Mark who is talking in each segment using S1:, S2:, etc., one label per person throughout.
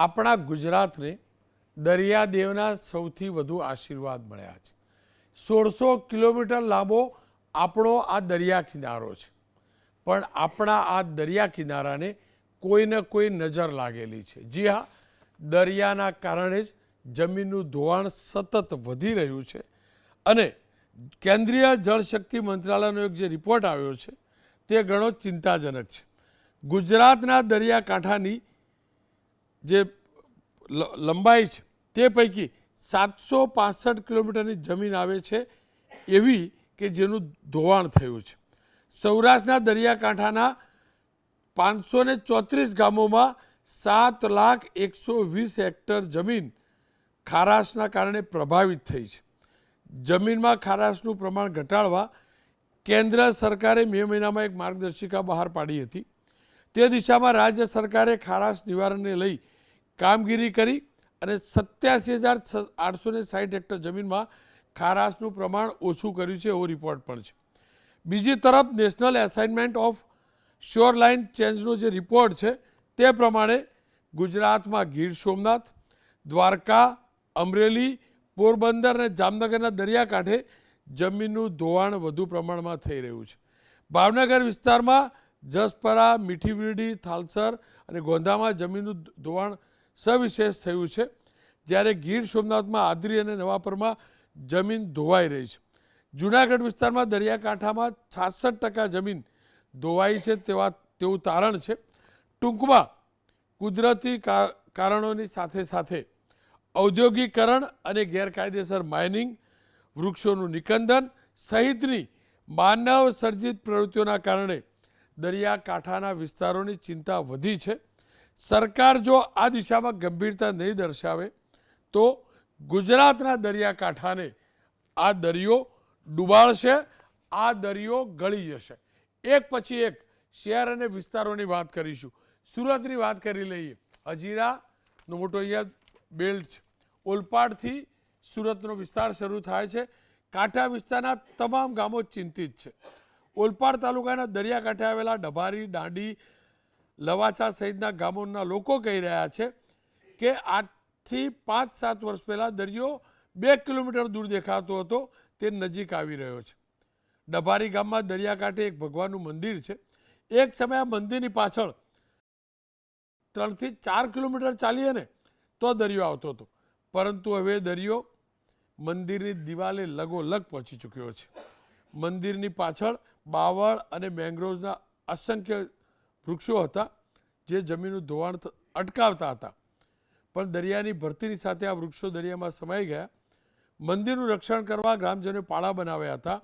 S1: આપણા ગુજરાતને દરિયાદેવના સૌથી વધુ આશીર્વાદ મળ્યા છે. 1600 કિલોમીટર લાંબો આપણો આ દરિયા કિનારો છે, પણ આપણા આ દરિયા કિનારાને કોઈને કોઈ નજર લાગેલી છે. જી હા, દરિયાના કારણે જ જમીનનું ધોવાણ સતત વધી રહ્યું છે અને કેન્દ્રીય જળશક્તિ મંત્રાલયનો એક જે રિપોર્ટ આવ્યો છે તે ઘણો ચિંતાજનક છે. ગુજરાતના દરિયાકાંઠાની જે લંબાઈ છે તે પૈકી 765 કિલોમીટરની જમીન આવે છે એવી કે જેનું ધોવાણ થયું છે. સૌરાષ્ટ્રના દરિયાકાંઠાના 534 ગામોમાં 7,120,000 હેક્ટર જમીન ખારાશના કારણે પ્રભાવિત થઈ છે. જમીનમાં ખારાશનું પ્રમાણ ઘટાડવા કેન્દ્ર સરકારે મે મહિનામાં એક માર્ગદર્શિકા બહાર પાડી હતી. તે દિશામાં રાજ્ય સરકારે ખારાશ નિવારણને લઈ કામગીરી કરી અને 87,860 હેક્ટર જમીનમાં ખારાશનું પ્રમાણ ઓછું કર્યું છે એવો રિપોર્ટ પણ છે. બીજી તરફ નેશનલ એસાઇનમેન્ટ ઓફ શોરલાઇન ચેન્જનો જે રિપોર્ટ છે તે પ્રમાણે ગુજરાતમાં ગીર સોમનાથ, દ્વારકા, અમરેલી, પોરબંદર અને જામનગરના દરિયાકાંઠે જમીનનું ધોવાણ વધુ પ્રમાણમાં થઈ રહ્યું છે. ભાવનગર વિસ્તારમાં જસપરા, મીઠી વીરડી, થાલસર અને ગોંધામાં જમીનનું ધોવાણ સવિશેષ થયું છે, જ્યારે ગીર સોમનાથમાં આદરી અને નવાપરમાં જમીન ધોવાઈ રહી છે. જૂનાગઢ વિસ્તારમાં દરિયાકાંઠામાં 66% જમીન ધોવાઈ છે તેવું તારણ છે. ટૂંકમાં કુદરતી કારણોની સાથે સાથે ઔદ્યોગિકરણ અને ગેરકાયદેસર માઇનિંગ, વૃક્ષોનું નિકંદન સહિતની માનવ સર્જિત પ્રવૃત્તિઓના કારણે દરિયાકાંઠાના વિસ્તારોની ચિંતા વધી છે. સરકાર જો આ દિશામાં ગંભીરતા નહીં દર્શાવે તો ગુજરાતના દરિયાકાંઠાને આ દરિયો ડૂબાડશે, આ દરિયો ગળી જશે. એક પછી એક શહેર અને વિસ્તારોની વાત કરીશું. સુરતની વાત કરી લઈએ. હજીરાનો મોટો અહીંયા બેલ્ટ છે. ઓલપાડથી સુરતનો વિસ્તાર શરૂ થાય છે. કાંઠા વિસ્તારના તમામ ગામો ચિંતિત છે. ઓલપાડ તાલુકાના દરિયાકાંઠે આવેલા ડભારી, દાંડી, લવાચા સહિતના ગામોના લોકો કહી રહ્યા છે કે આજથી 5-7 વર્ષ પહેલાં દરિયો 2 કિલોમીટર દૂર દેખાતો હતો, તે નજીક આવી રહ્યો છે. ડભારી ગામમાં દરિયાકાંઠે એક ભગવાનનું મંદિર છે. એક સમયે આ મંદિરની પાછળ 3 થી 4 કિલોમીટર ચાલીએ ને તો દરિયો આવતો હતો, પરંતુ હવે દરિયો મંદિરની દિવાલે લગોલગ પહોંચી ચૂક્યો છે. મંદિરની પાછળ બાવળ અને મેંગ્રોવ્સના અસંખ્ય વૃક્ષો હતા જે જમીનનું ધોવાણ અટકાવતા હતા, પણ દરિયાની ભરતીની સાથે આ વૃક્ષો દરિયામાં સમાઈ ગયા. મંદિરનું રક્ષણ કરવા ગ્રામજનોએ પાળા બનાવ્યા હતા,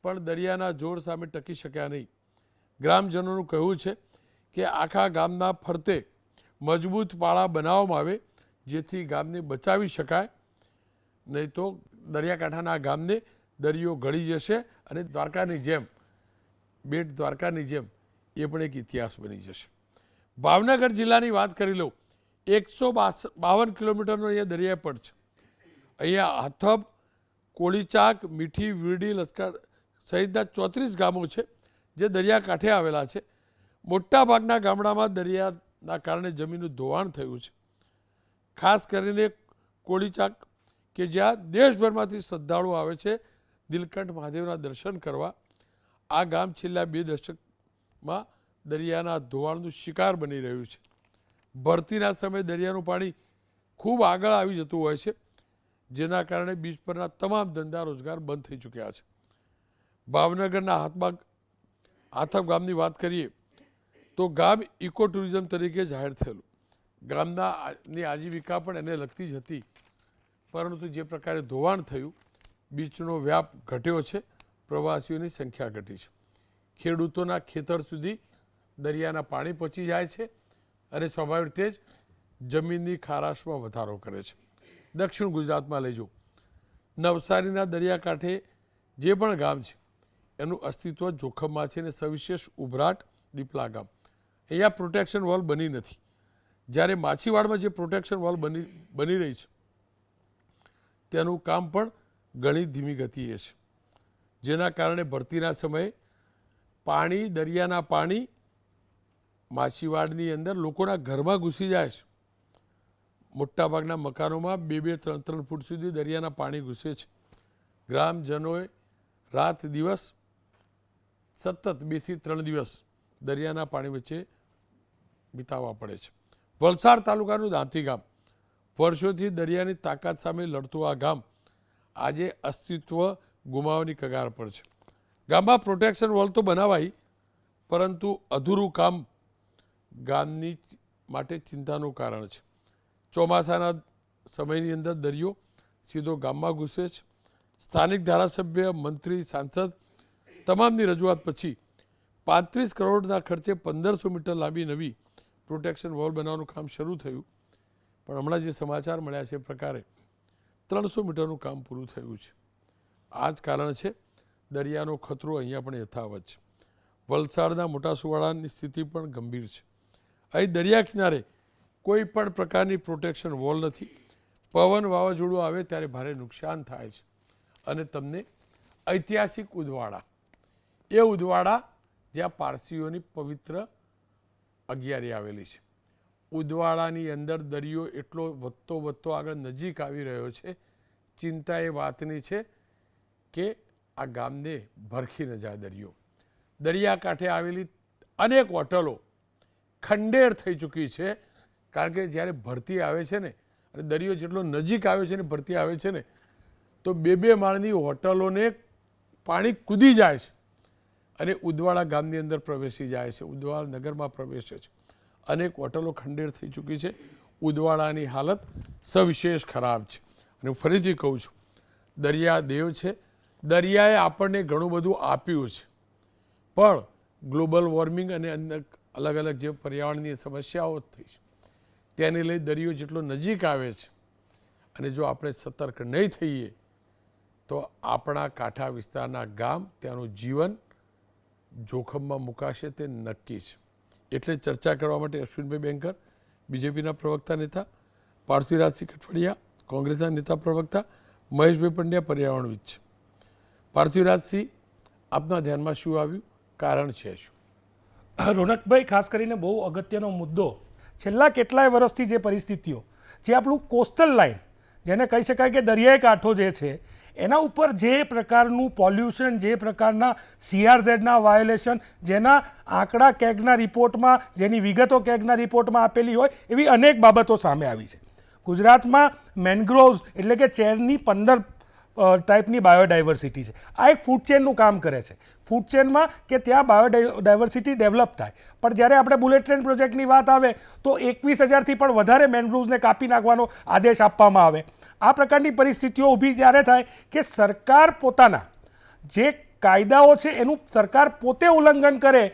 S1: પણ દરિયાના જોર સામે ટકી શક્યા નહીં. ગ્રામજનોનું કહેવું છે કે આખા ગામના ફરતે મજબૂત પાળા બનાવવામાં આવે જેથી ગામને બચાવી શકાય, નહીં તો દરિયાકાંઠાના ગામને દરિયો ગળી જશે અને દ્વારકાની જેમ, બેટ દ્વારકાની જેમ એ પણ એક ઇતિહાસ બની જશે. ભાવનગર જિલ્લાની વાત કરી લઉં. 152 કિલોમીટરનો અહીંયા દરિયાપટ છે. અહીંયા હાથબ, કોળીચાક, મીઠી વીરડી, લશ્કર સહિતના 34 ગામો છે જે દરિયાકાંઠે આવેલા છે. મોટાભાગના ગામડામાં દરિયાના કારણે જમીનનું ધોવાણ થયું છે. ખાસ કરીને કોળીચાક કે જ્યાં દેશભરમાંથી શ્રદ્ધાળુઓ આવે છે નીલકંઠ મહાદેવના દર્શન કરવા. આ ગામ છેલ્લા 2 દશકમાં દરિયાના ધોવાણનું શિકાર બની રહ્યું છે. ભરતીના સમયે દરિયાનું પાણી ખૂબ આગળ આવી જતું હોય છે, જેના કારણે બીચ પરના તમામ ધંધા રોજગાર બંધ થઈ ચૂક્યા છે. ભાવનગરના હાથબ ગામની વાત કરીએ તો ગામ ઇકો ટુરિઝમ તરીકે જાહેર થયેલું. ગામની આજીવિકા પણ એને લગતી જ હતી, પરંતુ જે પ્રકારે ધોવાણ થયું, બીચનો વ્યાપ ઘટ્યો છે, પ્રવાસીઓની સંખ્યા ઘટી છે. ખેડૂતોના ખેતર સુધી દરિયાના પાણી પહોંચી જાય છે અને સ્વાભાવિક રીતે જ જમીનની ખારાશમાં વધારો કરે છે. દક્ષિણ ગુજરાતમાં લઈ જાઉં, નવસારીના દરિયાકાંઠે જે પણ ગામ છે એનું અસ્તિત્વ જોખમમાં છે અને સવિશેષ ઉભરાટ દીપલા ગામ. અહીંયા પ્રોટેક્શન વોલ બની નથી, જ્યારે માછીવાડમાં જે પ્રોટેક્શન વોલ બની રહી છે તેનું કામ પણ ઘણી ધીમી ગતિએ છે, જેના કારણે ભરતીના સમયે પાણી, દરિયાના પાણી માછીવાડની અંદર લોકોના ઘરમાં ઘૂસી જાય છે મોટાભાગના મકાનોમાં 2-3 ફૂટ સુધી દરિયાના પાણી ઘૂસે છે. ગ્રામજનોએ રાત દિવસ સતત 2 થી 3 દિવસ દરિયાના પાણી વચ્ચે વિતાવવા પડે છે. વલસાડ તાલુકાનું દાંતી ગામ વર્ષોથી દરિયાની તાકાત સામે લડતું આ ગામ આજે અસ્તિત્વ ગુમાવવાની કગાર પર છે. ગામમાં પ્રોટેક્શન વોલ તો બનાવાઈ, પરંતુ અધૂરું કામ ગામની માટે ચિંતાનું કારણ છે. ચોમાસાના સમયની અંદર દરિયો સીધો ગામમાં ઘૂસે છે. સ્થાનિક ધારાસભ્ય, મંત્રી, સાંસદ તમામની રજૂઆત પછી 35 કરોડના ખર્ચે 1500 મીટર લાંબી નવી પ્રોટેક્શન વોલ બનાવવાનું કામ શરૂ થયું, પણ હમણાં જે સમાચાર મળ્યા છે એ પ્રકારે 300 મીટરનું કામ પૂરું થયું છે. આ જ કારણ છે દરિયાનો ખતરો અહીંયા પણ યથાવત છે. વલસાડના મોટા સુવાડાની સ્થિતિ પણ ગંભીર છે. અહીં દરિયા કિનારે કોઈ પણ પ્રકારની પ્રોટેક્શન વોલ નથી. પવન, વાવાઝોડું આવે ત્યારે ભારે નુકસાન થાય છે. અને તમને ઐતિહાસિક ઉદવાડા, એ ઉદવાડા જ્યાં પારસીઓની પવિત્ર અગિયારી આવેલી છે, ઉદવાડાની અંદર દરિયો એટલો વધતો આગળ નજીક આવી રહ્યો છે. ચિંતા એ વાતની છે કે આ ગામને ભરખી ન જાય દરિયો. દરિયાકાંઠે આવેલી અનેક હોટલો ખંડેર થઈ ચૂકી છે, કારણ કે જ્યારે ભરતી આવે છે ને, અને દરિયો જેટલો નજીક આવે છે ને ભરતી આવે છે ને, તો 2-2 માળની હોટલોને પાણી કૂદી જાય છે અને ઉદવાડા ગામની અંદર પ્રવેશી જાય છે, ઉદવાડા નગરમાં પ્રવેશે છે. અનેક હોટલો ખંડેર થઈ ચૂકી છે. ઉદવાડાની હાલત સવિશેષ ખરાબ છે. અને હું ફરીથી કહું છું, દરિયા દેવ છે. દરિયાએ આપણને ઘણું બધું આપ્યું છે, પણ ગ્લોબલ વોર્મિંગ અને અલગ અલગ જે પર્યાવરણની સમસ્યાઓ થઈ છે તેને લઈ દરિયો જેટલો નજીક આવે છે, અને જો આપણે સતર્ક નહીં થઈએ તો આપણા કાંઠા વિસ્તારના ગામ, ત્યાંનું જીવન જોખમમાં મુકાશે, તે નક્કી છે. એટલે ચર્ચા કરવા માટે અશ્વિનભાઈ બેંકર, બીજેપીના પ્રવક્તા નેતા, પાર્થિવરાજસિંહ કઠવડિયા, કોંગ્રેસના નેતા પ્રવક્તા, મહેશભાઈ પંડ્યા પર્યાવરણવિદ છે. પાર્થિવરાજસિંહ, આપના ધ્યાનમાં શું આવ્યું, કારણ છે શું?
S2: રોનકભાઈ, ખાસ કરીને બહુ અગત્યનો મુદ્દો, છેલ્લા કેટલાય વર્ષથી જે પરિસ્થિતિઓ, જે આપણું કોસ્ટલ લાઇન, જેને કહી શકાય કે દરિયાઈ કાંઠો જે છે, એના ઉપર જે પ્રકારનું પોલ્યુશન, જે પ્રકારના CRZના વાયોલેશન, જેના આંકડા કેગના રિપોર્ટમાં, જેની વિગતો કેગના રિપોર્ટમાં આપેલી હોય, એવી અનેક બાબતો સામે આવી છે. ગુજરાતમાં મેનગ્રોવ્સ એટલે કે ચેરની 15 ટાઈપની બાયોડાયવર્સિટી છે. આ એક ફૂડ ચેનનું કામ કરે છે. ફૂડ ચેનમાં કે ત્યાં બાયોડાયવર્સિટી ડેવલપ થાય, પણ જ્યારે આપણે બુલેટ ટ્રેન પ્રોજેક્ટની વાત આવે તો 21,000થી પણ વધારે મેનગ્રોવ્સને કાપી નાખવાનો આદેશ આપવામાં આવે. આ પ્રકારની પરિસ્થિતિઓ ઊભી ત્યારે થાય કે સરકાર પોતાના જે કાયદાઓ છે એનું સરકાર પોતે ઉલ્લંઘન કરે,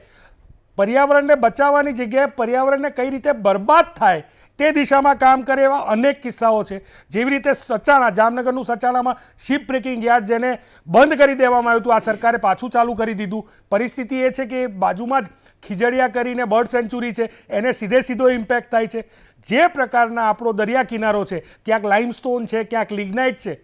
S2: પર્યાવરણને બચાવવાની જગ્યાએ પર્યાવરણને કઈ રીતે બરબાદ થાય તે દિશામાં કામ કરે એવા અનેક કિસ્સાઓ છે. જેવી રીતે સચાણા, જામનગરનું સચાણામાં શિપ બ્રેકિંગ યાર્ડ જેને બંધ કરી દેવામાં આવ્યું હતું, આ સરકારે પાછું ચાલુ કરી દીધું. પરિસ્થિતિ એ છે કે બાજુમાં જ ખીજડીયા કરીને બર્ડ સેન્ચુરી છે, એને સીધો ઇમ્પેક્ટ થાય છે. જે પ્રકારના આપણો દરિયા કિનારો છે, ક્યાંક લાઇમસ્ટોન છે, ક્યાંક લિગ્નાઇટ છે,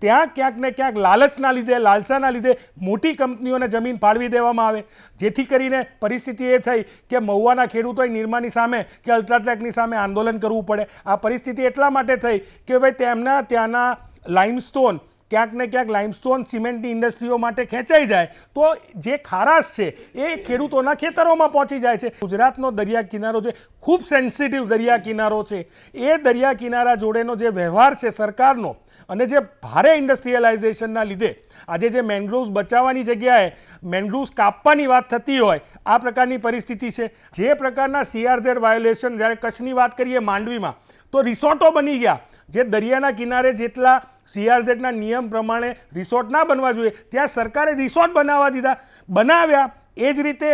S2: ત્યાં ક્યાંક ને ક્યાંક લાલચના લીધે, લાલસાના લીધે મોટી કંપનીઓને જમીન ફાળવી દેવામાં આવે, જેથી કરીને પરિસ્થિતિ એ થઈ કે મહુવાના ખેડૂતોએ નિરમાની સામે કે અલ્ટ્રાટેકની સામે આંદોલન કરવું પડે. આ પરિસ્થિતિ એટલા માટે થઈ કે ભાઈ તેમના ત્યાંના લાઇમસ્ટોન, ક્યાંક ને ક્યાંક લાઇમસ્ટોન સિમેન્ટની ઇન્ડસ્ટ્રીઓ માટે ખેંચાઈ જાય તો જે ખારાશ છે એ ખેડૂતોના ખેતરોમાં પહોંચી જાય છે. ગુજરાતનો દરિયા કિનારો છે, ખૂબ સેન્સિટિવ દરિયા કિનારો છે. એ દરિયા કિનારા જોડેનો જે વ્યવહાર છે સરકારનો, અને જે ભારે ઇન્ડસ્ટ્રીયલાઇઝેશનના લીધે આજે જે મેનગ્રોવ્સ બચાવવાની જગ્યાએ મેનગ્રોવ્સ કાપવાની વાત થતી હોય, આ પ્રકારની પરિસ્થિતિ છે. જે પ્રકારના CRZ વાયોલેશન, જ્યારે કચ્છની વાત કરીએ માંડવીમાં, તો રિસોર્ટો બની ગયા. જે દરિયાના કિનારે જેટલા CRZના નિયમ પ્રમાણે રિસોર્ટ ના બનવા જોઈએ, ત્યાં સરકારે રિસોર્ટ બનાવવા દીધા, બનાવ્યા. એ જ રીતે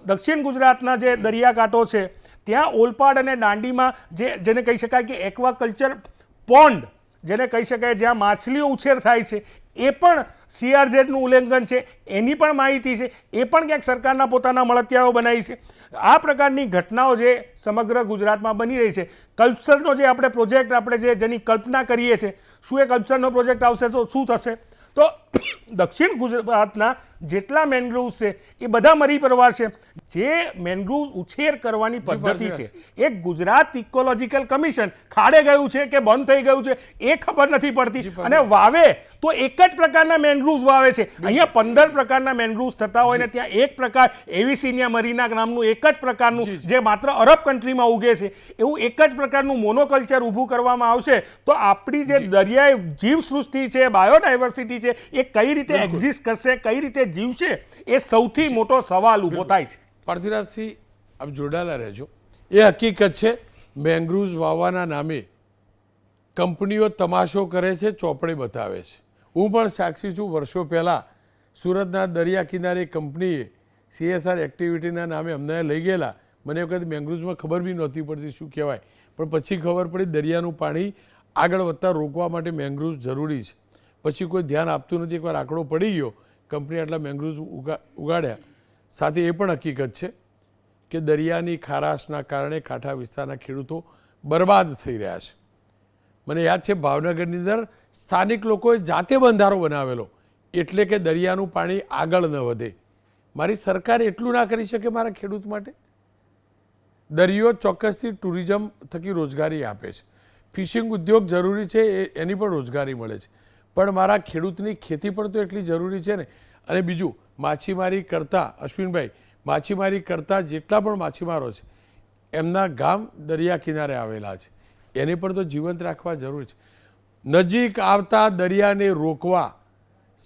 S2: દક્ષિણ ગુજરાતના જે દરિયાકાંઠો છે ત્યાં ઓલપાડ અને દાંડીમાં જેને કહી શકાય કે એક્વાકલ્ચર પોન્ડ, જેને કહી શકાય જ્યાં માછલીઓ ઉછેર થાય છે, એ પણ CRZનું ઉલ્લંઘન છે, એની પણ માહિતી છે. એ પણ ક્યાંક સરકારના પોતાના મળતિયાઓ બનાવી છે. આ પ્રકારની ઘટનાઓ જે સમગ્ર ગુજરાતમાં બની રહી છે. કલ્પસરનો જે આપણે પ્રોજેક્ટ, આપણે જેની કલ્પના કરીએ છીએ, શું એ કલ્પસરનો પ્રોજેક્ટ આવશે તો શું થશે? તો દક્ષિણ ગુજરાતના જેટલા મેંગ્રુવ્સ છે એ બધા મરી પરવાર છે. જે મેંગ્રુવ ઉછેર કરવાની પદ્ધતિ છે એ ગુજરાત ઇકોલોજીકલ કમિશન ખાડે ગયું છે કે બંધ થઈ ગયું છે એ ખબર નથી પડતી. અને વાવે તો એક જ પ્રકારના મેંગ્રુવ્સ વાવે છે. અહીંયા 15 પ્રકારના મેંગ્રુવ્સ થતા હોય ને ત્યાં એક પ્રકાર એવિસિનિયા મરીના નામનું એક જ પ્રકારનું જે માત્ર અરબ કન્ટ્રીમાં ઉગે છે એવું એક જ પ્રકારનું મોનોકલ્ચર ઊભું કરવામાં આવશે તો આપણી જે દરિયાઈ જીવસૃષ્ટિ છે, બાયોડાયવર્સિટી છે, એ કઈ રીતે એક્ઝિસ્ટ કરશે, કઈ રીતે જીવશે, એ સૌથી મોટો સવાલ ઊભો થાય છે.
S1: પાર્થિરાજસિંહ, આપ જોડાયેલા રહેજો. એ હકીકત છે મેંગ્રુવ્સ વાવવાના નામે કંપનીઓ તમાશો કરે છે, ચોપડે બતાવે છે. હું પણ સાક્ષી છું. વર્ષો પહેલાં સુરતના દરિયા કિનારે કંપનીએ CSR એક્ટિવિટીના નામે અમને લઈ ગયેલા. મને વખત મેંગ્રુવ્સમાં ખબર બી નહોતી પડતી શું કહેવાય, પણ પછી ખબર પડી દરિયાનું પાણી આગળ વધતા રોકવા માટે મેંગ્રુવ્સ જરૂરી છે. પછી કોઈ ધ્યાન આપતું નથી. એકવાર આંકડો પડી ગયો, કંપની આટલા મેંગ્રુવ્સ ઉગાડ્યા. સાથે એ પણ હકીકત છે કે દરિયાની ખારાશના કારણે કાંઠા વિસ્તારના ખેડૂતો બરબાદ થઈ રહ્યા છે. મને યાદ છે ભાવનગરની અંદર સ્થાનિક લોકોએ જાતે બંધારો બનાવેલો એટલે કે દરિયાનું પાણી આગળ ન વધે. મારી સરકાર એટલું ના કરી શકે મારા ખેડૂત માટે? દરિયો ચોક્કસથી ટુરિઝમ થકી રોજગારી આપે છે, ફિશિંગ ઉદ્યોગ જરૂરી છે, એની પણ રોજગારી મળે છે, પણ મારા ખેડૂતની ખેતી પણ તો એટલી જરૂરી છે ને. અને બીજું, માછીમારી કરતા અશ્વિનભાઈ, માછીમારી કરતા જેટલા પણ માછીમારો છે એમના ગામ દરિયા કિનારે આવેલા છે, એને પણ તો જીવંત રાખવા જરૂર છે. નજીક આવતા દરિયાને રોકવા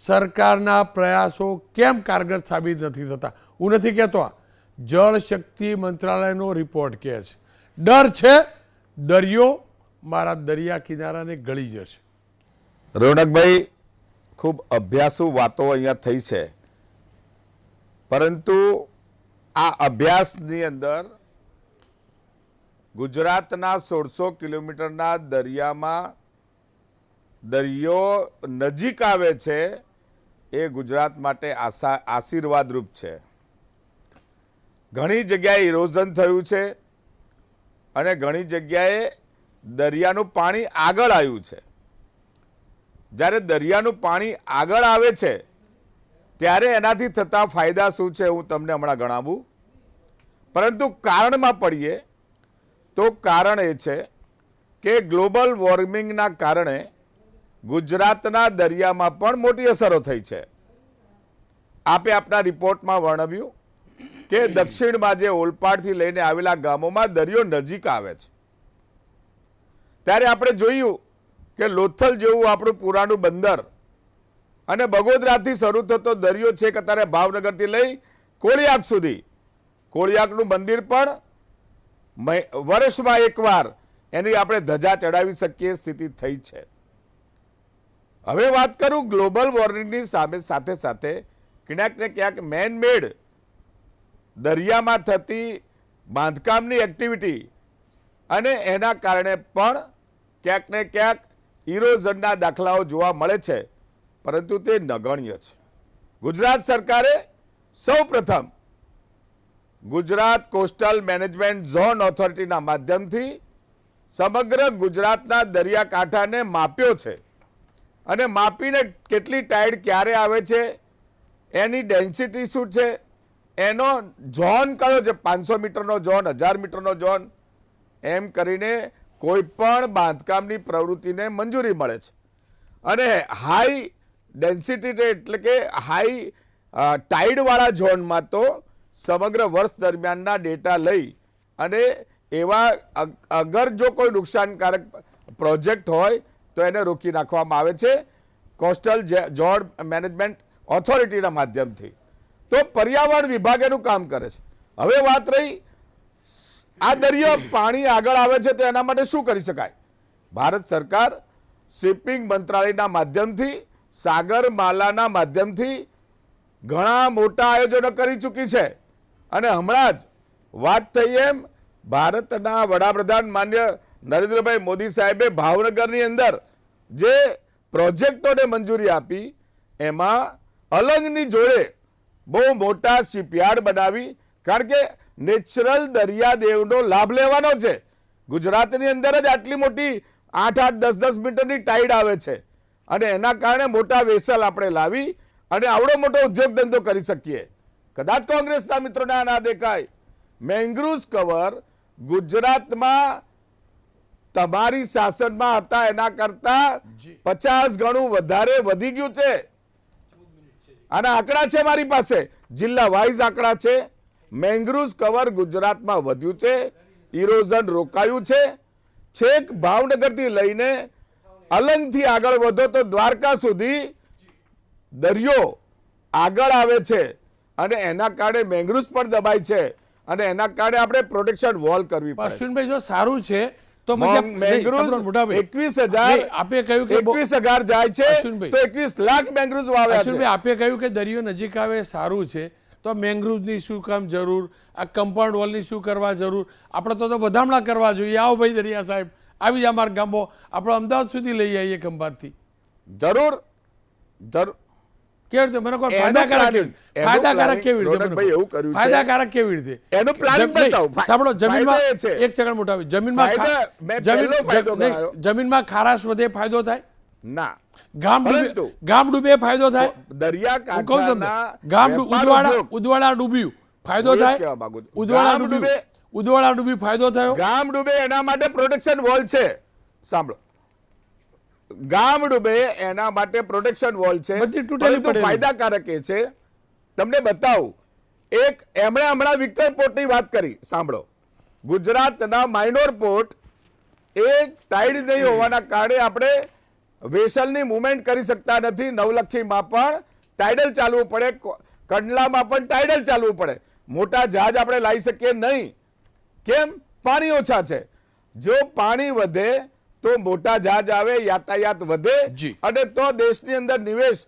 S1: સરકારના પ્રયાસો કેમ કારગર સાબિત નથી થતા? હું નથી કહેતો, જળ શક્તિ મંત્રાલયનો રિપોર્ટ કહે છે. ડર છે દરિયો મારા દરિયા કિનારાને ગળી જશે.
S3: રોનકભાઈ, ખૂબ અભ્યાસુ વાતો અહીંયા થઈ છે, પરંતુ આ અભ્યાસની અંદર ગુજરાતના 1600 કિલોમીટરના દરિયામાં દરિયો નજીક આવે છે એ ગુજરાત માટે આશીર્વાદરૂપ છે. ઘણી જગ્યાએ ઇરોઝન થયું છે અને ઘણી જગ્યાએ દરિયાનું પાણી આગળ આવ્યું છે. જ્યારે દરિયાનું પાણી આગળ આવે છે ત્યારે એનાથી થતા ફાયદા શું છે હું તમને હમણાં ગણાવું. પરંતુ કારણમાં પડીએ તો કારણ એ છે કે ગ્લોબલ વોર્મિંગના કારણે ગુજરાતના દરિયામાં પણ મોટી અસરો થઈ છે. આપે આપના રિપોર્ટમાં વર્ણવ્યું કે દક્ષિણમાં જે ઓલપાડથી લઈને આવેલા ગામોમાં દરિયો નજીક આવે છે. ત્યારે આપણે જોયું કે લોથલ જેવું આપણું પુરાણું બંદર અને બગોદરાથી શરૂ થતો દરિયો છે કે અત્યારે ભાવનગરથી લઈ કોળિયાક સુધી, કોળિયાકનું મંદિર પણ વર્ષમાં એકવાર એની આપણે ધજા ચડાવી શકીએ સ્થિતિ થઈ છે. હવે વાત કરું ગ્લોબલ વોર્મિંગની સાથે સાથે ક્યાંક ને ક્યાંક મેન મેડ દરિયામાં થતી બાંધકામની એક્ટિવિટી અને એના કારણે પણ ક્યાંક ને ક્યાંક ઇરોઝનના દાખલાઓ જોવા મળે છે, પરંતુ તે નગણ્ય છે. ગુજરાત સરકારે સૌપ્રથમ ગુજરાત કોસ્ટલ મેનેજમેન્ટ ઝોન ઓથોરિટીના માધ્યમથી સમગ્ર ગુજરાતના દરિયાકાંઠાને માપ્યો છે અને માપીને કેટલી ટાઈડ ક્યારે આવે છે, એની ડેન્સિટી શું છે, એનો ઝોન કયો છે, 500 મીટરનો ઝોન, 1000 મીટરનો ઝોન, એમ કરીને કોઈ પણ બાંધકામની પ્રવૃત્તિને મંજૂરી મળે છે. અને હાઈ ડેન્સિટી એટલે કે હાઈ ટાઈડવાળા ઝોનમાં તો સમગ્ર વર્ષ દરમિયાનના ડેટા લઈ અને એવા અગર જો કોઈ નુકસાનકારક પ્રોજેક્ટ હોય તો એને રોકી નાખવામાં આવે છે કોસ્ટલ ઝોન મેનેજમેન્ટ ઓથોરિટીના માધ્યમથી. તો પર્યાવરણ વિભાગ એનું કામ કરે છે. હવે વાત રહી આ દરિયો પાણી આગળ આવે છે તો એના માટે શું કરી શકાય? ભારત સરકાર શિપિંગ મંત્રાલયના માધ્યમથી, સાગરમાલાના માધ્યમથી ઘણા મોટા આયોજનો કરી ચૂકી છે. અને હમણાં જ વાત થઈ એમ ભારતના વડાપ્રધાન માન્ય નરેન્દ્રભાઈ મોદી સાહેબે ભાવનગરની અંદર જે પ્રોજેક્ટોને મંજૂરી આપી એમાં અલંગની જોડે બહુ મોટા શિપયાર્ડ બનાવી, કારણ કે નેચરલ દરિયાદેવનો લાભ લેવાનો છે. ગુજરાતની અંદર જ આટલી મોટી 8-8, 10-10 મીટરની ટાઈડ આવે છે અને એના કારણે મોટા વેસલ આપણે લાવી અને આવડો મોટો ઉદ્યોગ ધંધો કરી શકીએ. કદાચ કોંગ્રેસના મિત્રોને આ ના દેખાય. મેંગ્રુવ્સ કવર ગુજરાતમાં તમારી શાસનમાં હતા એના કરતા 50 ગણું વધારે વધી ગયું છે. આના આંકડા છે મારી પાસે, જિલ્લા વાઇઝ આંકડા છે. મેંગ્રુવ્સ કવર ગુજરાતમાં વધ્યું છે, ઇરોઝન રોકાયું છે. છેક ભાવનગરથી લઈને અલંગથી આગળ વધો તો દ્વારકા સુધી દરિયો આગળ આવે છે અને એના કારણે મેંગ્રુવ્સ પણ દબાય છે અને એના કારણે આપણે પ્રોટેક્શન વોલ કરવી પડે.
S1: અશ્વિનભાઈ જો સારું છે તો
S3: મેંગ્રુવ્સ 21,000
S1: આપે કહ્યું કે
S3: 21,000 જાય છે
S1: અશ્વિનભાઈ,
S3: તો 21 લાખ મેંગ્રુવ્સ વાવ્યા છે.
S1: અશ્વિનભાઈ આપે કહ્યું કે દરિયો નજીક આવે એ સારું છે, તો મેંગ્રુવ્સની શું કામ જરૂર, આ કમ્પાઉન્ડ વોલની શું કરવા જરૂર? આપણે તો વધામણા કરવા જોઈએ. આવો ભાઈ દરિયા સાહેબ, આવી જ અમારા ગામો, આપણે અમદાવાદ સુધી લઈ આવીએ ખંભાતથી.
S3: જરૂર જરૂર
S1: કેવી રીતે મને કોઈ ફાયદાકારક કેવી રીતે? ફાયદાકારક કેવી રીતે?
S3: રોનકભાઈ એવું કર્યું છે.
S1: ફાયદાકારક કેવી રીતે?
S3: એનું પ્લાનિંગ બતાવો.
S1: સાંભળો, જમીનમાં
S3: ફાયદો એ છે.
S1: એક સેકન્ડ મોટા ભાઈ, જમીનમાં
S3: મેં પહેલો ફાયદો ગણાયો.
S1: જમીનમાં ખારાશ વધે ફાયદો થાય,
S3: ના,
S1: ગામ ડૂબે ફાયદો થાય,
S3: દરિયા
S1: હું કહું તમને,
S3: કાંઠાના
S1: ઉદવાડા ડૂબ્યું ફાયદો
S3: હું એ જ
S1: થાય,
S3: કહેવા માંગુ છું.
S1: ઉદવાડા ડૂબી ફાયદો થયો.
S3: ગામ ડૂબે એના માટે પ્રોટેક્શન વોલ છે. સાંભળો, ગામ ડૂબે એના માટે પ્રોટેક્શન વોલ છે.
S1: બધી તૂટેલી
S3: પરંતુ
S1: પડેલી.
S3: ફાયદાકારક એ છે, તમને બતાવું. એક એમણે હમણાં વિક્ટર પોર્ટની વાત કરી. સાંભળો, ગુજરાતના માઇનોર પોર્ટ એ ટાઈડ નહીં હોવાના કારણે આપણે વેસલની મુવમેન્ટ કરી શકતા નથી. નવલખીમાં પણ ટાઇડલ ચાલવું પડે, કંડલામાં પણ ટાઇડલ ચાલવું પડે. મોટા જહાજ આપણે લાવી શકીએ નહીં. કેમ? પાણી ઓછા છે. જો પાણી વધે તો મોટા જહાજ આવે, યાતાયાત વધે
S1: જી.
S3: અને તો દેશની અંદર નિવેશ,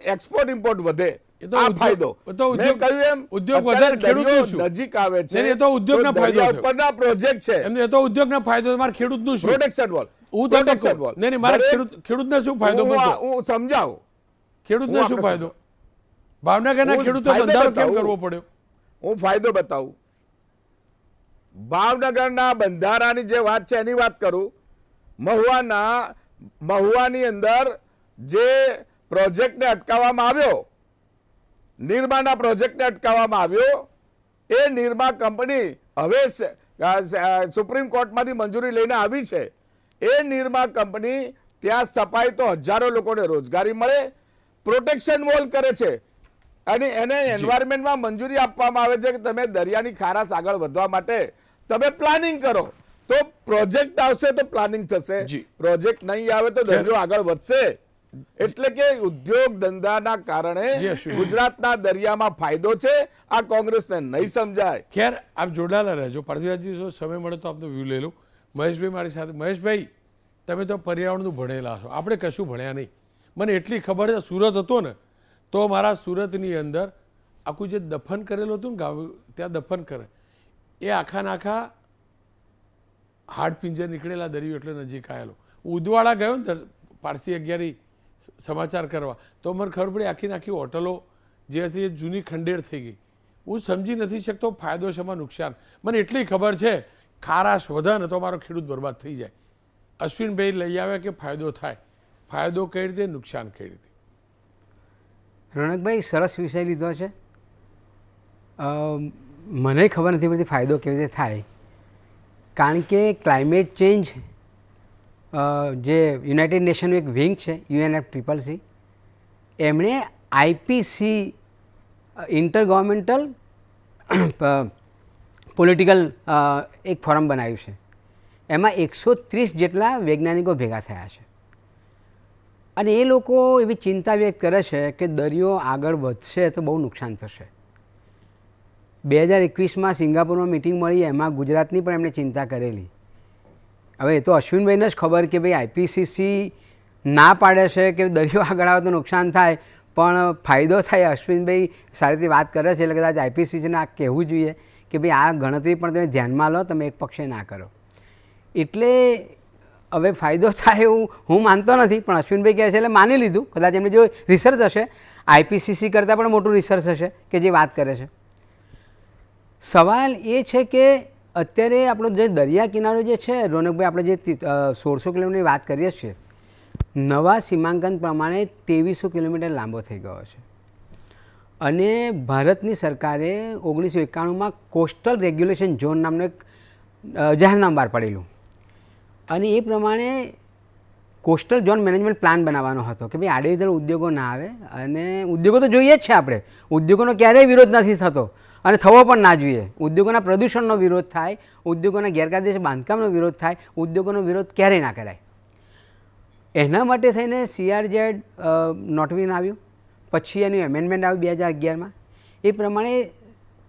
S3: એક્સપોર્ટ ઇમ્પોર્ટ વધે.
S1: એ તો
S3: આ
S1: ઉદ્યોગ-
S3: ફાયદો
S1: એ તો
S3: મેં
S1: ઉદ્યોગ-
S3: કહ્યું એમ,
S1: ઉદ્યોગ
S3: અત્યારે
S1: વધારે ખેડૂતનું
S3: દરિયો
S1: શું?
S3: નજીક આવે છે
S1: નહીં, એ તો ઉદ્યોગનો
S3: તો
S1: ફાયદો
S3: દરિયા
S1: થયો.
S3: ઉપરના પ્રોજેક્ટ છે.
S1: એમને એ તો ઉદ્યોગનો ફાયદો, મારે ખેડૂતનું શું?
S3: પ્રોટેક્શન વોલ,
S1: હું તો
S3: પ્રોટેક્શન
S1: કહું.
S3: વોલ.
S1: નહીં, નહીં, મારે
S3: દરેક-
S1: ખેડૂતને શું ફાયદો
S3: હું
S1: મળતો?
S3: હું સમજાવું.
S1: ખેડૂતને
S3: હું
S1: શું
S3: આપણે
S1: ફાયદો? ભાવનગરના
S3: હું
S1: ખેડૂતો
S3: ફાયદો
S1: બંધારો કેમ
S3: બતાવું.
S1: કરવો પડ્યો?
S3: હું ફાયદો બતાવું. ભાવનગરના બંધારાની જે વાત છે એની વાત કરું. મહુવાની અંદર જે પ્રોજેક્ટને અટકાવવામાં આવ્યો, નિર્માના પ્રોજેક્ટને અટકાવવામાં આવ્યો, એ નિર્મા કંપની હવે સુપ્રીમ કોર્ટમાંથી મંજૂરી લઈને આવી છે. એ નિર્મા કંપની ત્યાં સ્થપાય તો હજારો લોકોને રોજગારી મળે, પ્રોટેક્શન વોલ કરે છે અને એને એન્વાયરમેન્ટમાં મંજૂરી આપવામાં આવે છે કે તમે દરિયાની ખારાશ આગળ વધવા માટે તમે પ્લાનિંગ કરો. તો પ્રોજેક્ટ આવશે તો પ્લાનિંગ થશે,
S1: જી.
S3: પ્રોજેક્ટ નહીં આવે તો દરિયો આગળ વધશે. એટલે કે ઉદ્યોગ ધંધાના કારણે
S1: જી, અશ્વિન.
S3: ગુજરાતના દરિયામાં ફાયદો છે. આ કોંગ્રેસને નહીં સમજાય.
S1: ખેર, આપ જોડાયેલા રહેજો. પાર્થિવરાજજી, જો સમય મળે તો આપનો વ્યૂ લઈ લઉં. મહેશભાઈ મારી સાથે. મહેશભાઈ, તમે તો પર્યાવરણનું ભણેલા છો, આપણે કશું ભણ્યા નહીં. મને એટલી ખબર છે, સુરત હતો ને તો મારા સુરતની અંદર આખું જે દફન કરેલું હતું ને ગામ, ત્યાં દફન કરે એ આખા આખા હાડપિંજર નીકળેલા દરિયો એટલે નજીક આવેલો. ઉદવાડા ગયો ને પારસી 11 સમાચાર કરવા, તો મને ખબર પડી આખી આખી હોટલો જે હતી એ જૂની ખંડેર થઈ ગઈ. હું સમજી નથી શકતો ફાયદો છે એમાં નુકસાન. મને એટલી ખબર છે, ખારાશ વધે ને તો મારો ખેડૂત બરબાદ થઈ જાય. અશ્વિનભાઈ લઈ આવ્યા કે ફાયદો થાય. ફાયદો કઈ રીતે, નુકસાન કઈ રીતે?
S4: રોનકભાઈ, સરસ વિષય લીધો છે. મને ખબર નથી પડતી ફાયદો કેવી રીતે થાય, કારણ કે ક્લાઇમેટ ચેન્જ જે યુનાઇટેડ નેશનનું એક વિંગ છે, UNFCCC, એમણે IPC ઇન્ટર ગવર્મેન્ટલ પોલિટિકલ એક ફોરમ બનાવ્યું છે. એમાં 130 જેટલા વૈજ્ઞાનિકો ભેગા થયા છે અને એ લોકો એવી ચિંતા વ્યક્ત કરે છે કે દરિયો આગળ વધશે તો બહુ નુકસાન થશે. 2021માં સિંગાપુરમાં મિટિંગ મળી, એમાં ગુજરાતની પણ એમણે ચિંતા કરેલી. હવે એ તો અશ્વિનભાઈને જ ખબર કે ભાઈ IPCC ના પાડે છે કે દરિયો આગળ આવે તો નુકસાન થાય, પણ ફાયદો થાય. અશ્વિનભાઈ સારી રીતે વાત કરે છે, એટલે કદાચ IPCCને આ કહેવું જોઈએ કે ભાઈ આ ગણતરી પણ તમે ધ્યાનમાં લો, તમે એક પક્ષે ના કરો. એટલે હવે ફાયદો થાય એવું હું માનતો નથી, પણ અશ્વિનભાઈ કહે છે એટલે માની લીધું. કદાચ એમને જો રિસર્ચ હશે, IPCC કરતાં પણ મોટું રિસર્ચ હશે કે જે વાત કરે છે. સવાલ એ છે કે અત્યારે આપણો જે દરિયા કિનારો જે છે, રોનકભાઈ, આપણે જે 1600 કિલોમીટરની વાત કરીએ છીએ, નવા સીમાંકન પ્રમાણે 2300 કિલોમીટર લાંબો થઈ ગયો છે અને ભારતની સરકારે 1991માં કોસ્ટલ રેગ્યુલેશન ઝોન નામનું એક જાહેરનામું બહાર પાડેલું અને એ પ્રમાણે કોસ્ટલ ઝોન મેનેજમેન્ટ પ્લાન બનાવવાનો હતો કે ભાઈ આડેધડ ઉદ્યોગો ના આવે અને ઉદ્યોગો તો જોઈએ જ છે આપણે, ઉદ્યોગોનો ક્યારેય વિરોધ નથી થતો અને થવો પણ ના જોઈએ. ઉદ્યોગોના પ્રદૂષણનો વિરોધ થાય, ઉદ્યોગોના ગેરકાયદેસર બાંધકામનો વિરોધ થાય, ઉદ્યોગોનો વિરોધ ક્યારેય ના કરાય. એના માટે થઈને CRZ નોટવીન આવ્યું, પછી એનું એમેન્ડમેન્ટ આવ્યું 2011માં. એ પ્રમાણે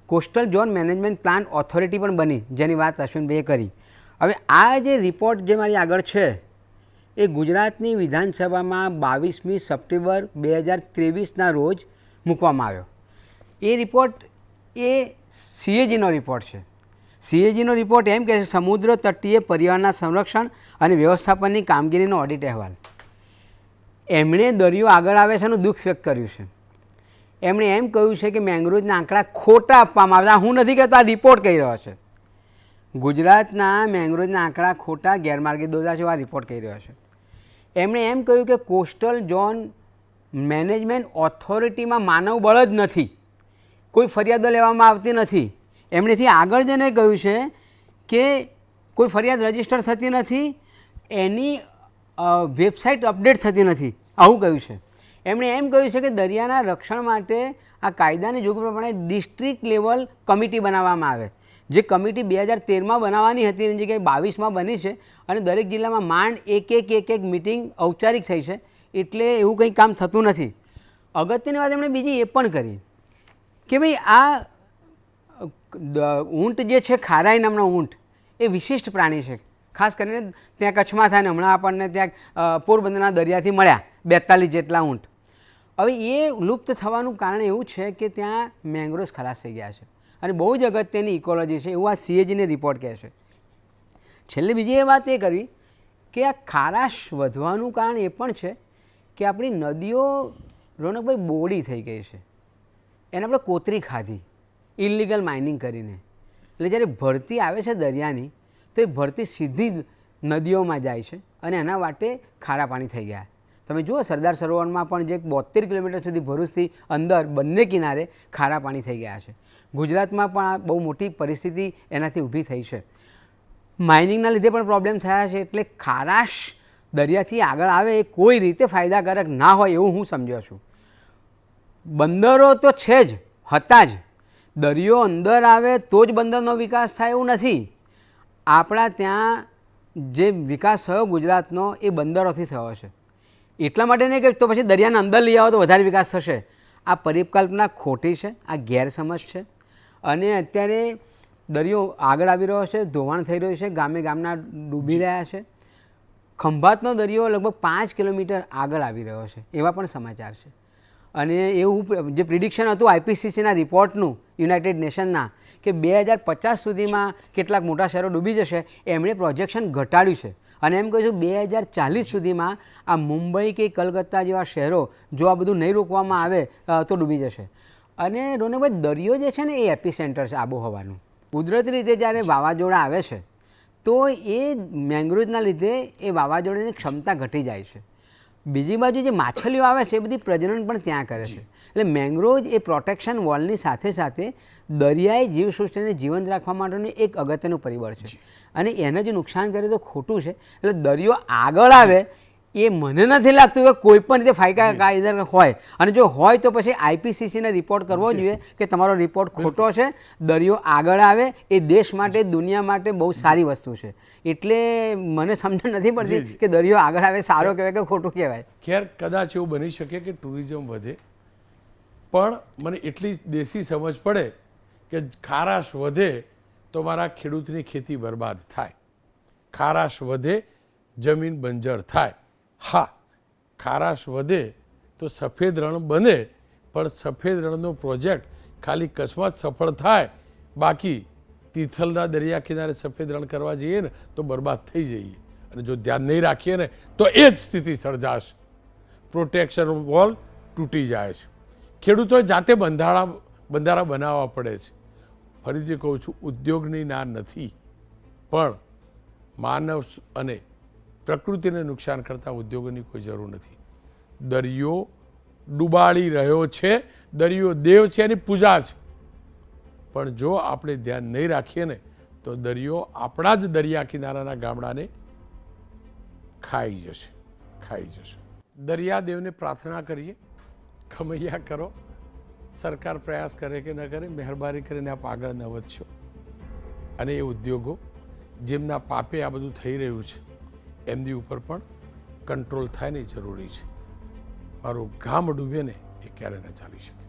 S4: coastal zone management plan authority પણ બની, જેની વાત અશ્વિનભાઈએ કરી. હવે આ જે રિપોર્ટ જે મારી આગળ છે એ ગુજરાતની વિધાનસભામાં 22મી સપ્ટેમ્બર 2023ના રોજ મૂકવામાં આવ્યો. એ રિપોર્ટ એ CAGનો રિપોર્ટ છે. CAGનો રિપોર્ટ એમ કહે છે સમુદ્ર તટીય પર્યાવરણના સંરક્ષણ અને વ્યવસ્થાપનની કામગીરીનો ઓડિટ અહેવાલ. એમણે દરિયો આગળ આવે છે એનું દુઃખ વ્યક્ત કર્યું છે. એમણે એમ કહ્યું છે કે મેંગ્રોવના આંકડા ખોટા આપવામાં આવ્યા. હું નથી કહેતો, આ રિપોર્ટ કહી રહ્યો છે. ગુજરાતના મેંગ્રોવના આંકડા ખોટા ગેરમાર્ગે દોર્યા છે એવા રિપોર્ટ કહી રહ્યો છે. એમણે એમ કહ્યું કે કોસ્ટલ ઝોન મેનેજમેન્ટ ઓથોરિટીમાં માનવ બળ જ નથી, કોઈ ફરિયાદો લેવામાં આવતી નથી. એમણેથી આગળ જઈને કહ્યું છે કે કોઈ ફરિયાદ રજીસ્ટર થતી નથી, એની વેબસાઇટ અપડેટ થતી નથી, આવું કહ્યું છે. એમણે એમ કહ્યું છે કે દરિયાના રક્ષણ માટે આ કાયદાની જોગવાઈ પ્રમાણે ડિસ્ટ્રિક્ટ લેવલ કમિટી બનાવવામાં આવે. જે કમિટી 2013માં બનાવવાની હતી એની જગ્યાએ 22માં બની છે અને દરેક જિલ્લામાં માંડ એક મિટિંગ ઔપચારિક થઈ છે, એટલે એવું કંઈ કામ થતું નથી. અગત્યની વાત એમણે બીજી એ પણ કરી કે ભાઈ આ ઊંટ જે છે, ખારાઈ નામનો ઊંટ, એ વિશિષ્ટ પ્રાણી છે. ખાસ કરીને ત્યાં કચ્છમાં થાય ને હમણાં આપણને ત્યાં પોરબંદરના દરિયાથી મળ્યા 42 જેટલા ઊંટ. હવે એ લુપ્ત થવાનું કારણ એવું છે કે ત્યાં મેંગ્રોવ્સ ખલાસ થઈ ગયા છે અને બહુ જ અગત્યની ઇકોલોજી છે એવું આ CAGને રિપોર્ટ કહે છે. છેલ્લે બીજી એ વાત એ કરવી કે આ ખારાશ વધવાનું કારણ એ પણ છે કે આપણી નદીઓ રોનકભાઈ બોડી થઈ ગઈ છે. એને આપણે કોતરી ખાધી ઇલિગલ માઇનિંગ કરીને. એટલે જ્યારે ભરતી આવે છે દરિયાની તો એ ભરતી સીધી નદીઓમાં જાય છે અને એના માટે ખારા પાણી થઈ ગયા. તમે જુઓ સરદાર સરોવરમાં પણ જે 72 કિલોમીટર સુધી ભરૂચથી અંદર બંને કિનારે ખારા પાણી થઈ ગયા છે. ગુજરાતમાં પણ આ બહુ મોટી પરિસ્થિતિ એનાથી ઊભી થઈ છે. માઇનિંગના લીધે પણ પ્રોબ્લેમ થયા છે. એટલે ખારાશ દરિયાથી આગળ આવે એ કોઈ રીતે ફાયદાકારક ના હોય એવું હું સમજ્યો છું. બંદરો તો છે જ, હતા જ. દરિયો અંદર આવે તો જ બંદરનો વિકાસ થાય એવું નથી. આપણા ત્યાં જે વિકાસ થયો ગુજરાતનો એ બંદરોથી થયો છે. એટલા માટે નહીં કે તો પછી દરિયાના અંદર લઈ આવો તો વધારે વિકાસ થશે. આ પરિકલ્પના ખોટી છે, આ ગેરસમજ છે અને અત્યારે દરિયો આગળ આવી રહ્યો છે, ધોવાણ થઈ રહ્યું છે, ગામે ગામના ડૂબી રહ્યા છે. ખંભાતનો દરિયો લગભગ 5 કિલોમીટર આગળ આવી રહ્યો છે એવા પણ સમાચાર છે. અને એવું જે પ્રિડિક્શન હતું IPCCના રિપોર્ટનું યુનાઇટેડ નેશનના કે 2050 સુધીમાં કેટલાક મોટા શહેરો ડૂબી જશે, એમણે પ્રોજેક્શન ઘટાડ્યું છે અને એમ કહીશું 2040 સુધીમાં આ મુંબઈ કે કલકત્તા જેવા શહેરો જો આ બધું નહીં રોકવામાં આવે તો ડૂબી જશે. અને રોનકભાઈ દરિયો જે છે ને એ એપિસેન્ટર છે આબોહવાનું. કુદરતી રીતે જ્યારે વાવાઝોડા આવે છે તો એ મેંગ્રોવ્સના લીધે એ વાવાઝોડાની ક્ષમતા ઘટી જાય છે. બીજી બાજુ જે માછલીઓ આવે છે એ બધી પ્રજનન પણ ત્યાં કરે છે. એટલે મેંગ્રોવ એ પ્રોટેક્શન વોલની સાથે સાથે દરિયાઈ જીવસૃષ્ટિને જીવંત રાખવા માટેનું એક અગત્યનું પરિબળ છે અને એને જો નુકસાન કરે તો ખોટું છે. એટલે દરિયો આગળ આવે એ મને નથી લાગતું કે કોઈ પણ રીતે ફાયદાકારક હોય અને જો હોય તો પછી IPCCને રિપોર્ટ કરવો જોઈએ કે તમારો રિપોર્ટ ખોટો છે. દરિયો આગળ આવે એ દેશ માટે, દુનિયા માટે બહુ સારી વસ્તુ છે. એટલે મને સમજ નથી પડતી કે દરિયો આગળ આવે સારો કહેવાય કે ખોટું કહેવાય.
S1: ખેર કદાચ એવું બની શકે કે ટુરિઝમ વધે, પણ મને એટલી દેશી સમજ પડે કે ખારાશ વધે તો મારા ખેડૂતની ખેતી બરબાદ થાય, ખારાશ વધે જમીન બંજર થાય. હા, ખારાશ વધે તો સફેદ રણ બને, પણ સફેદ રણનો પ્રોજેક્ટ ખાલી કચ્છમાં જ સફળ થાય, બાકી તિથલના દરિયા કિનારે સફેદ રણ કરવા જઈએ ને તો બરબાદ થઈ જઈએ. અને જો ધ્યાન નહીં રાખીએ ને તો એ જ સ્થિતિ સર્જાશે. પ્રોટેક્શન વોલ તૂટી જાય છે. ખેડૂતોએ જાતે બંધારા બનાવવા પડે છે. ફરીથી કહું છું, ઉદ્યોગની ના નથી, પણ માનવ અને પ્રકૃતિને નુકસાન કરતા ઉદ્યોગોની કોઈ જરૂર નથી. દરિયો ડૂબાડી રહ્યો છે, દરિયો દેવ છે, એની પૂજા છે. પણ જો આપણે ધ્યાન નહીં રાખીએ ને તો દરિયો આપણા જ દરિયા કિનારાના ગામડાને ખાઈ જશે. દરિયાદેવને પ્રાર્થના કરીએ, ખમૈયા કરો. સરકાર પ્રયાસ કરે કે ન કરે, મહેરબાની કરીને આપ આગળ ન વધશો. અને એ ઉદ્યોગો જેમના પાપે આ બધું થઈ રહ્યું છે એમની ઉપર પણ કંટ્રોલ થાય ને જરૂરી છે. મારું ગામ ડૂબે ને એ ક્યારે ન ચાલી શકે.